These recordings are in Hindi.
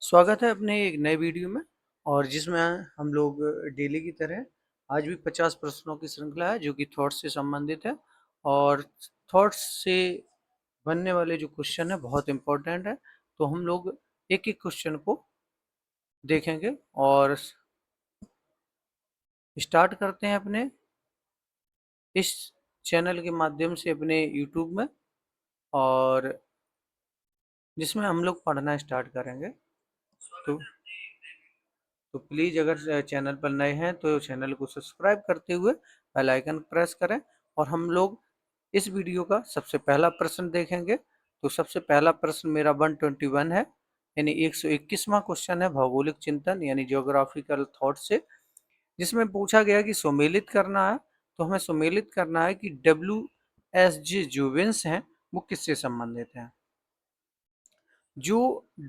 स्वागत है अपने एक नए वीडियो में और जिसमें हम लोग डेली की तरह आज भी 50 प्रश्नों की श्रृंखला है जो कि थॉट्स से संबंधित है। और थॉट्स से बनने वाले जो क्वेश्चन है बहुत इंपॉर्टेंट है, तो हम लोग एक एक क्वेश्चन को देखेंगे और स्टार्ट करते हैं अपने इस चैनल के माध्यम से अपने यूट्यूब में, और जिसमें हम लोग पढ़ना स्टार्ट करेंगे। तो तो प्लीज़ अगर चैनल पर नए हैं तो चैनल को सब्सक्राइब करते हुए बेल आइकन प्रेस करें। और हम लोग इस वीडियो का सबसे पहला प्रश्न देखेंगे। तो सबसे पहला प्रश्न मेरा 121 है, यानी 121वां क्वेश्चन है भौगोलिक चिंतन यानी ज्योग्राफिकल थॉट से, जिसमें पूछा गया कि सुमेलित करना है। तो हमें सुमेलित करना है कि WSG जूवेंस हैं वो किससे संबंधित हैं। जो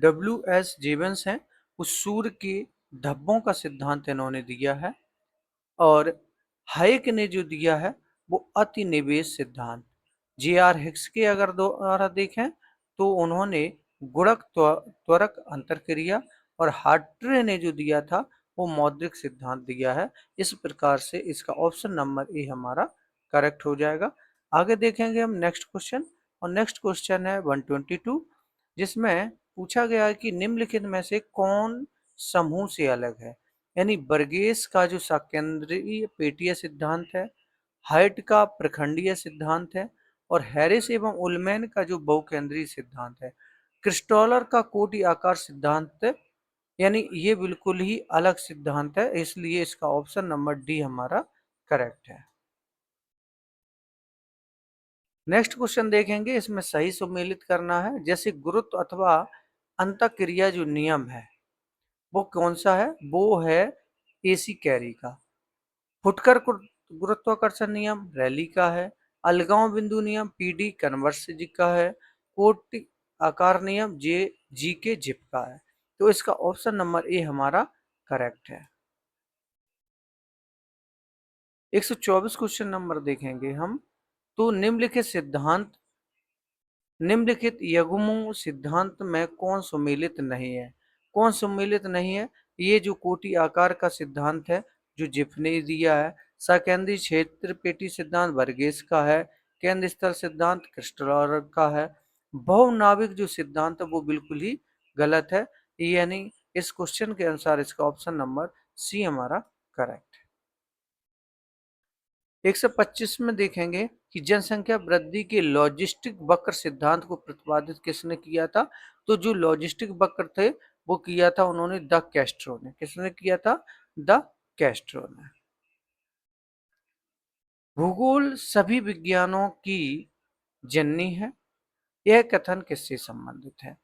WS जेवेंस हैं वो सूर्य के धब्बों का सिद्धांत इन्होंने दिया है। और हाइक ने जो दिया है वो अतिनिवेश सिद्धांत। J.R. हिक्स के अगर द्वारा देखें तो उन्होंने गुणक त्वरक अंतरक्रिया, और हार्ट्रे ने जो दिया था वो मौद्रिक सिद्धांत दिया है। इस प्रकार से इसका ऑप्शन नंबर ए हमारा करेक्ट हो जाएगा। आगे देखेंगे हम नेक्स्ट क्वेश्चन, और नेक्स्ट क्वेश्चन है 122, जिसमें पूछा गया है कि निम्नलिखित में से कौन समूह से अलग है। यानी बर्गेस का जो साकेंद्रीय पेटीय सिद्धांत है, हाइट का प्रखंडीय सिद्धांत है, और हैरिस एवं उलमैन का जो बहुकेंद्रीय सिद्धांत है, क्रिस्टोलर का कोटि आकार सिद्धांत, यानी ये बिल्कुल ही अलग सिद्धांत है, इसलिए इसका ऑप्शन नंबर डी हमारा करेक्ट है। नेक्स्ट क्वेश्चन देखेंगे, इसमें सही सुमेलित करना है। जैसे गुरुत्व अथवा अंतःक्रिया जो नियम है वो कौन सा है, वो है एसी कैरी का। फुटकर गुरुत्वाकर्षण नियम रैली का है। अलगांव बिंदु नियम पीडी कन्वर्स का है। कोटि आकार नियम जी के जिप का है। तो इसका ऑप्शन नंबर ए हमारा करेक्ट है। 124 क्वेश्चन नंबर देखेंगे हम। तो निम्नलिखित युग्मों सिद्धांत में कौन सम्मिलित नहीं है। कौन सम्मिलित नहीं है, ये जो कोटि आकार का सिद्धांत है जो जिप ने दिया है। सकेंद्रीय क्षेत्र पेटी सिद्धांत वर्गेस का है। केंद्र स्थल सिद्धांत क्रिस्टलर का है। बहुनाविक जो सिद्धांत है वो बिल्कुल ही गलत है, यानी इस क्वेश्चन के अनुसार इसका ऑप्शन नंबर सी हमारा करेक्ट है। 125 में देखेंगे कि जनसंख्या वृद्धि के लॉजिस्टिक वक्र सिद्धांत को प्रतिपादित किसने किया था। तो जो लॉजिस्टिक वक्र थे वो किया था उन्होंने द कैस्ट्रो ने। किसने किया था, द कैस्ट्रो ने। भूगोल सभी विज्ञानों की जननी है, यह कथन किससे संबंधित है।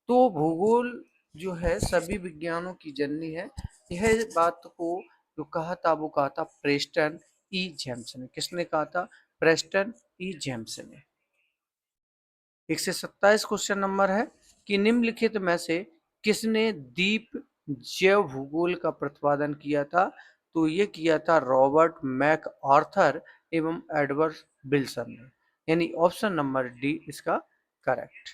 तो भूगोल जो है सभी विज्ञानों की जननी है, यह बात को जो कहा था वो कहा था प्रेस्टन ई जेम्स ने। किसने कहा था, प्रेस्टन ई जेम्स ने। 127 क्वेश्चन नंबर है कि निम्नलिखित में से किसने दीप जैव भूगोल का प्रतिपादन किया था। तो ये किया था रॉबर्ट मैक आर्थर एवं एडवर्ड विल्सन ने, यानी ऑप्शन नंबर डी इसका करेक्ट।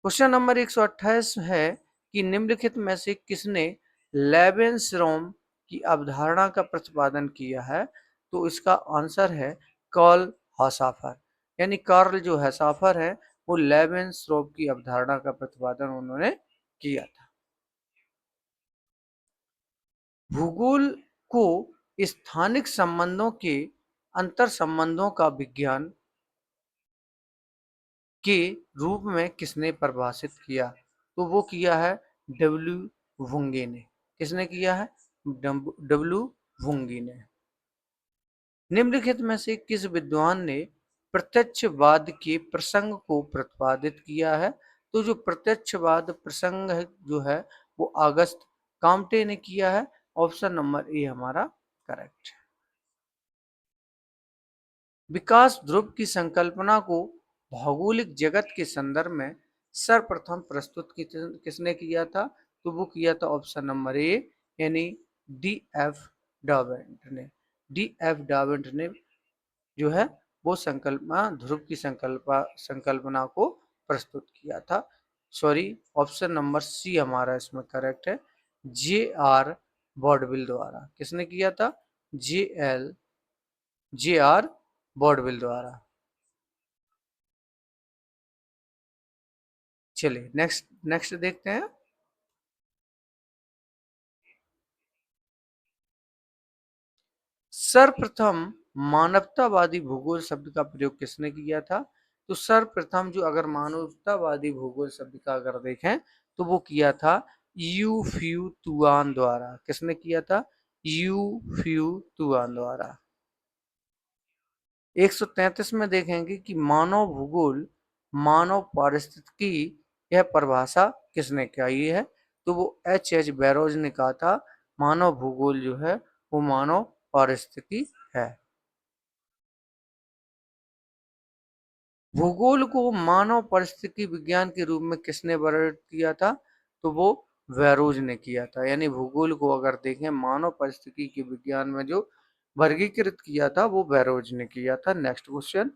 क्वेश्चन नंबर 128 है कि निम्नलिखित में से किसने लेवेंसरोम की अवधारणा का प्रतिपादन किया है। तो इसका आंसर है कार्ल हॉसाफर, यानी कार्ल जो हॉसाफर है वो लेवेंसरोम की अवधारणा का प्रतिपादन उन्होंने किया था। भूगोल को स्थानिक संबंधों के अंतर संबंधों का विज्ञान के रूप में किसने परिभाषित किया। तो वो किया है डब्ल्यू वुंगे ने। किसने किया है, डब्ल्यू वुंगे ने। निम्नलिखित में से किस विद्वान ने प्रत्यक्षवाद के प्रसंग को प्रतिपादित किया है। तो जो प्रत्यक्षवाद प्रसंग जो है वो अगस्त काम्टे ने किया है। ऑप्शन नंबर ए हमारा करेक्ट है। विकास ध्रुव की संकल्पना को भौगोलिक जगत के संदर्भ में सर्वप्रथम प्रस्तुत किसने किया था। तो वो किया था ऑप्शन नंबर ए, यानी डी एफ डावेंट ने। डी एफ डावेंट ने जो है वो संकल्पना ध्रुव की संकल्पना को प्रस्तुत किया था। सॉरी, ऑप्शन नंबर सी हमारा इसमें करेक्ट है। जे आर बॉडविल द्वारा। किसने किया था? जे आर बॉडविल द्वारा। चलिए नेक्स्ट नेक्स्ट देखते हैं। सर्वप्रथम मानवतावादी भूगोल शब्द का प्रयोग किसने किया था? तो सर्वप्रथम जो अगर मानवतावादी भूगोल शब्द का अगर देखें तो वो किया था यू फ्यू तुआन द्वारा। किसने किया था? यू फ्यू तुआन द्वारा। 133 में देखेंगे कि मानव भूगोल मानव पारिस्थितिकी, यह परिभाषा किसने कही है? तो वो एच बैरोज ने कहा था मानव भूगोल जो है वो मानव पारिस्थितिकी है। भूगोल को मानव परिस्थिति विज्ञान के रूप में किसने वर्णित किया था? तो वो बैरोज ने किया था। यानी भूगोल को अगर देखें मानव परिस्थिति के विज्ञान में जो वर्गीकृत किया था वो बैरोज ने किया था। Next question.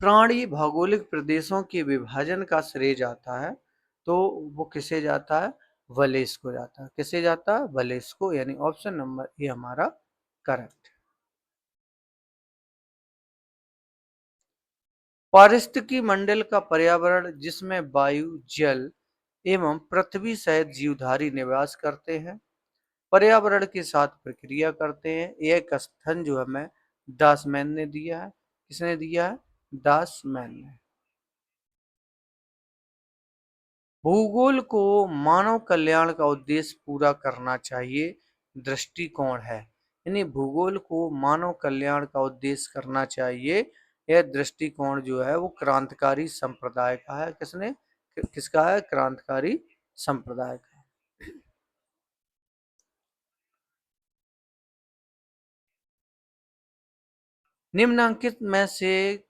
प्राणी भौगोलिक प्रदेशों के विभाजन का श्रेय जाता है तो वो किसे जाता है? वलेस को जाता है। किसे जाता है? वलेस को। यानी ऑप्शन नंबर ए हमारा करेक्ट। पारिस्थितिकी मंडल का पर्यावरण जिसमें वायु, जल एवं पृथ्वी सहित जीवधारी निवास करते हैं, पर्यावरण के साथ प्रक्रिया करते हैं। एक कथन जो हमें दासमैन ने दिया है। किसने दिया है? दासमैन ने। भूगोल को मानव कल्याण का उद्देश्य पूरा करना चाहिए दृष्टिकोण है। यानी भूगोल को मानव कल्याण का उद्देश्य करना चाहिए, यह दृष्टिकोण जो है वो क्रांतिकारी संप्रदाय का है। किसका है? क्रांतिकारी संप्रदाय का। निम्नलिखित में से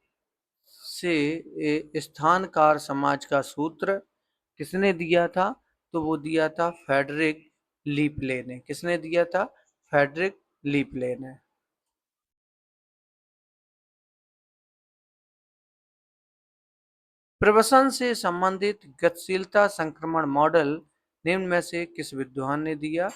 स्थानकार समाज का सूत्र किसने दिया था? तो वो दिया था फेडरिक लीपले ने। किसने दिया था? फेडरिक लीपले ने। प्रवसन से संबंधित गतिशीलता संक्रमण मॉडल निम्न में से किस विद्वान ने दिया?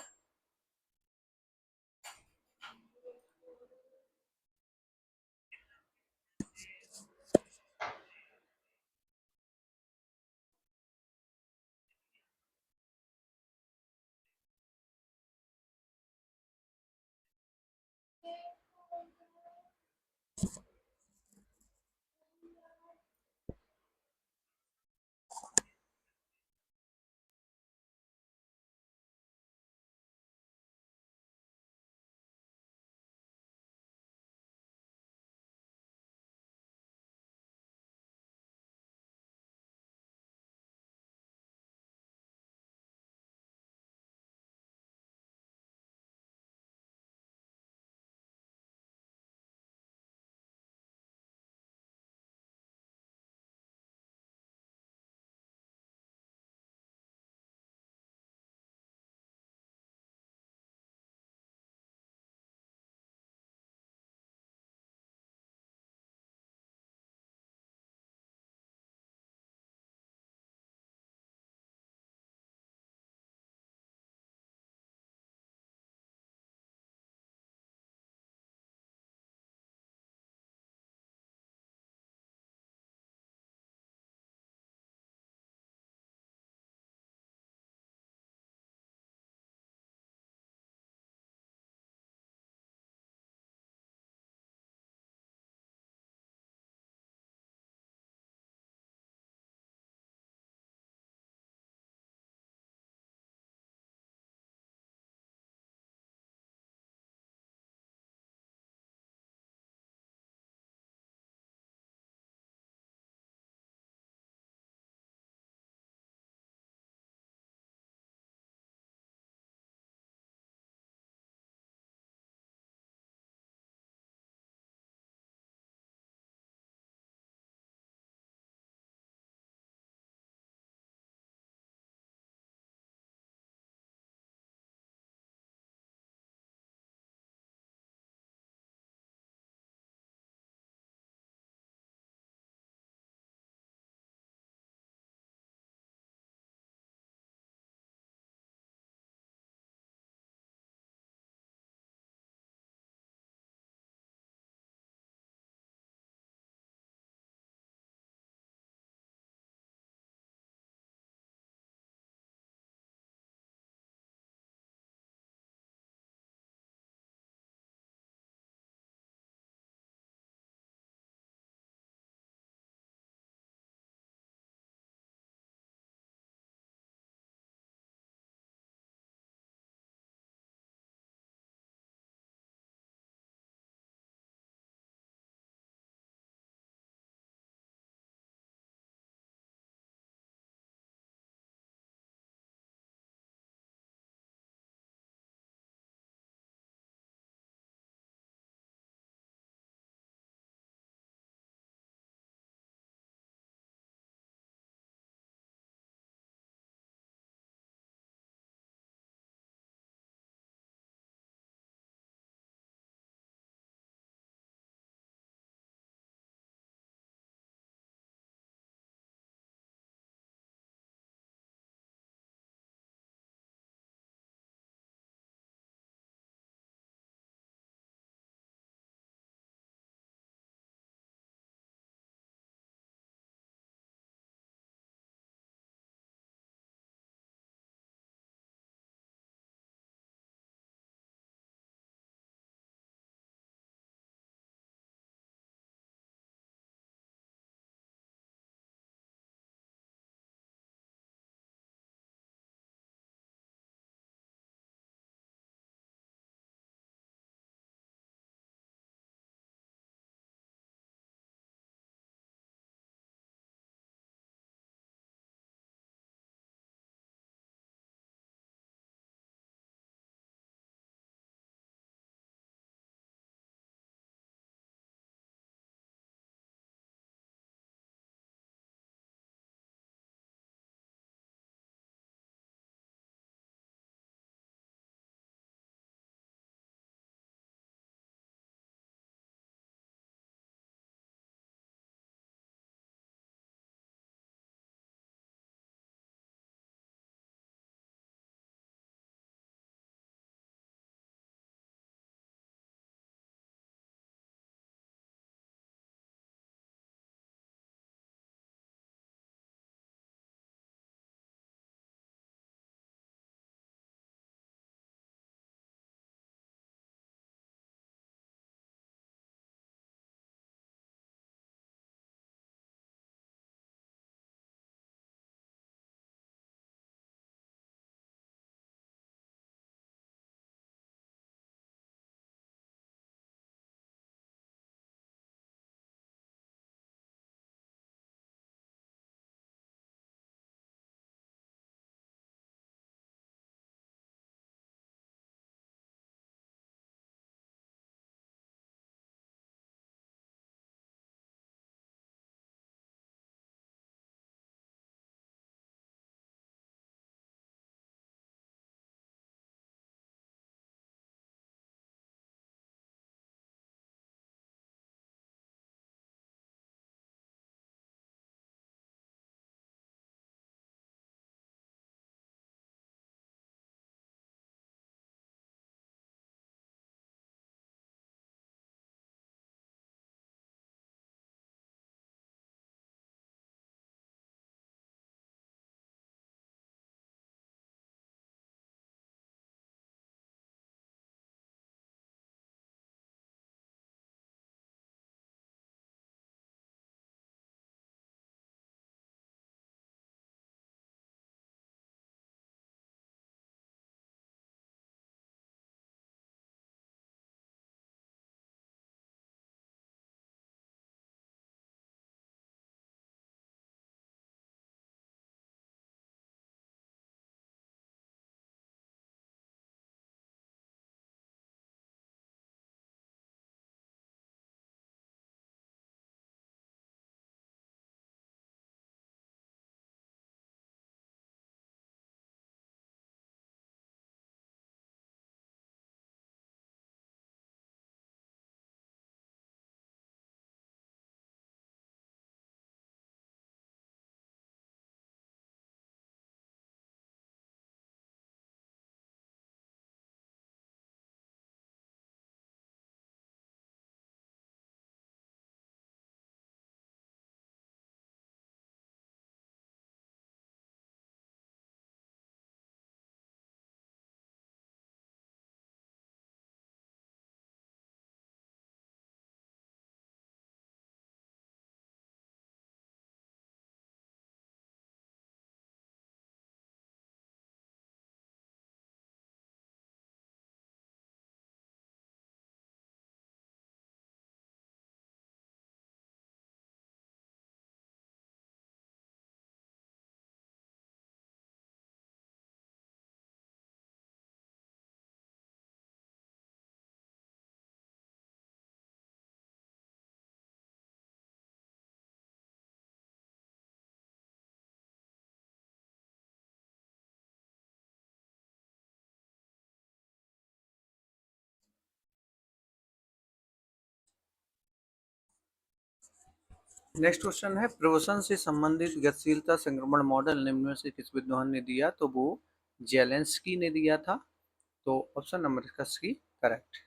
नेक्स्ट क्वेश्चन है, प्रवसन से संबंधित गतिशीलता संक्रमण मॉडल निम्न में से किस विद्वान ने दिया? तो वो जेलेंस्की ने दिया था। तो ऑप्शन नंबर इसका सी करेक्ट।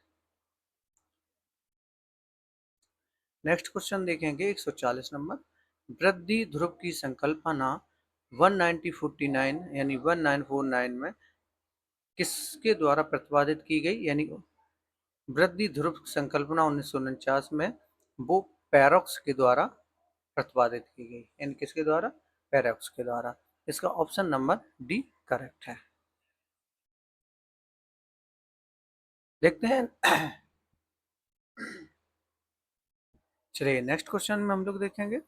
नेक्स्ट क्वेश्चन देखेंगे 140 नंबर, वृद्धि ध्रुव की संकल्पना 1949 यानी 1949 में किसके द्वारा प्रतिपादित की गई? यानी वृद्धि ध्रुव संकल्पना 1949 में वो पैरोक्स के द्वारा प्रतिपादित की गई, यानी किसके द्वारा? पैरोक्स के द्वारा। इसका ऑप्शन नंबर डी करेक्ट है। देखते हैं चलिए नेक्स्ट क्वेश्चन में हम लोग देखेंगे,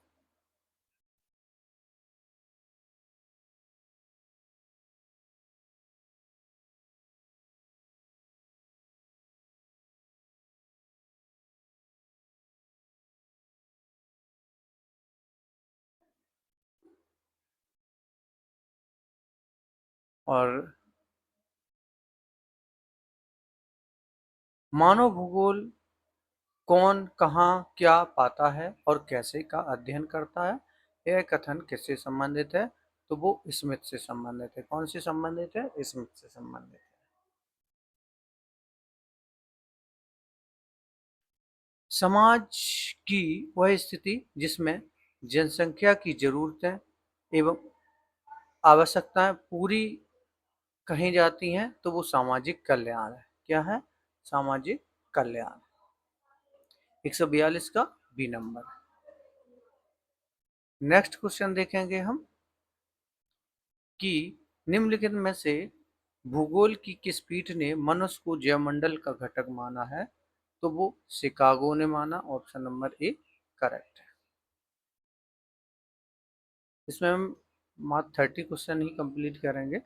और मानव भूगोल कौन कहाँ क्या पाता है और कैसे का अध्ययन करता है? यह कथन किससे संबंधित है? तो वो स्मिथ से संबंधित है। कौन से संबंधित है? स्मिथ से संबंधित है। समाज की वह स्थिति जिसमें जनसंख्या की जरूरतें एवं आवश्यकताएं पूरी कही जाती हैं तो वो सामाजिक कल्याण है। क्या है? सामाजिक कल्याण। 142 का बी नंबर। नेक्स्ट क्वेश्चन देखेंगे हम कि निम्नलिखित में से भूगोल की किस पीठ ने मनुष्य को जैवमंडल का घटक माना है? तो वो शिकागो ने माना। ऑप्शन नंबर ए करेक्ट है। इसमें हम मात्र 30 क्वेश्चन ही कंप्लीट करेंगे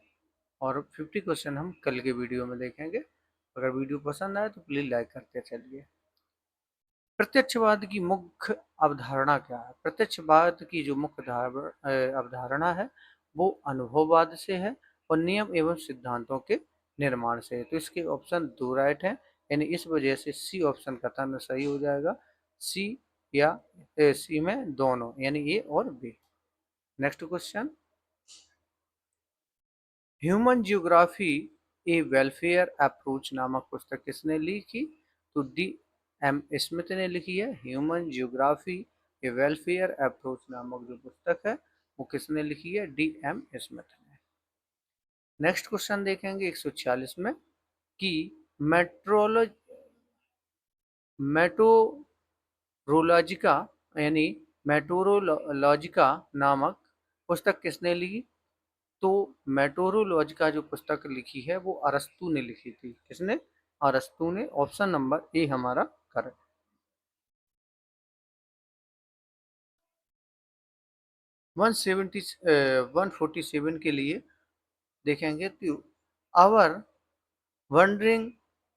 और 50 क्वेश्चन हम कल के वीडियो में देखेंगे। अगर वीडियो पसंद आए तो प्लीज लाइक करते चलिए। प्रत्यक्षवाद की मुख्य अवधारणा क्या है? प्रत्यक्षवाद की जो मुख्य अवधारणा है वो अनुभववाद से है और नियम एवं सिद्धांतों के निर्माण से है। तो इसके ऑप्शन दो राइट हैं, यानी इस वजह से सी ऑप्शन कथन सही हो जाएगा। सी या सी में दोनों, यानी ए और B. Next question, human geography a welfare approach नामक पुस्तक किसने लिखी? तो डी एम स्मिथ ने लिखी है। Human geography a welfare approach नामक जो पुस्तक है वो किसने लिखी है? डी एम स्मिथ ने। नेक्स्ट क्वेश्चन देखेंगे 146 में कि मेट्रोलॉजी मेटोरोलॉजिका यानी मेटोरोलॉजिका नामक पुस्तक किसने लिखी? तो मेटोरोलॉजिका जो पुस्तक लिखी है वो अरस्तु ने लिखी थी। किसने? अरस्तु ने। ऑप्शन नंबर ए हमारा करेक्ट। 147 के लिए देखेंगे तो आवर वंडरिंग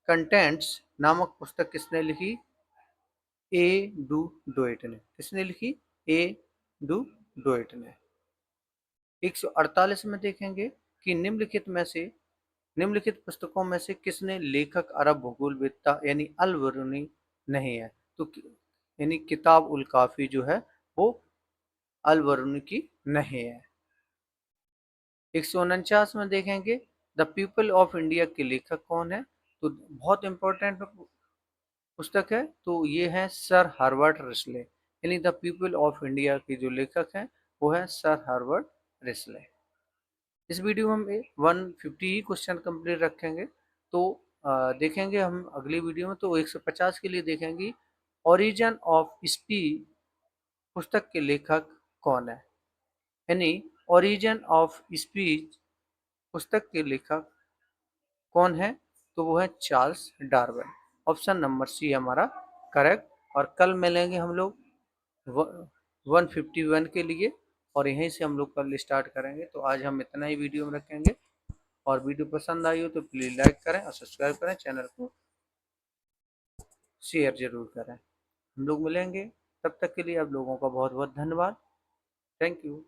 कंटेंट्स नामक पुस्तक किसने लिखी? ए डू डोइट ने। किसने लिखी? ए डू डोइट ने। 148 में देखेंगे कि निम्नलिखित पुस्तकों में से किसने लेखक अरब भूगोलवेत्ता यानी अल बरूनी नहीं है? तो यानी किताब उल काफी जो है वो अल बरूनी की नहीं है। 149 में देखेंगे द पीपल ऑफ इंडिया के लेखक कौन है? तो बहुत इंपॉर्टेंट पुस्तक है, तो ये है सर हार्वर्ड रिस्ले, यानी द पीपल ऑफ इंडिया के जो लेखक हैं वो है सर हार्वर्ड रिस्ले। इस वीडियो में हम 150 ही क्वेश्चन कंप्लीट रखेंगे। तो देखेंगे हम अगली वीडियो में। तो 150 के लिए देखेंगे ओरिजिन ऑफ स्पीच पुस्तक के लेखक कौन है? यानी ओरिजिन ऑफ स्पीच पुस्तक के लेखक कौन है? तो वो है Charles Darwin. Option number C हमारा करेक्ट। और कल मिलेंगे हम लोग 151 के लिए और यहीं से हम लोग कल स्टार्ट करेंगे। तो आज हम इतना ही वीडियो में रखेंगे और वीडियो पसंद आई हो तो प्लीज़ लाइक करें और सब्सक्राइब करें, चैनल को शेयर जरूर करें। हम लोग मिलेंगे, तब तक के लिए आप लोगों का बहुत बहुत धन्यवाद। Thank you.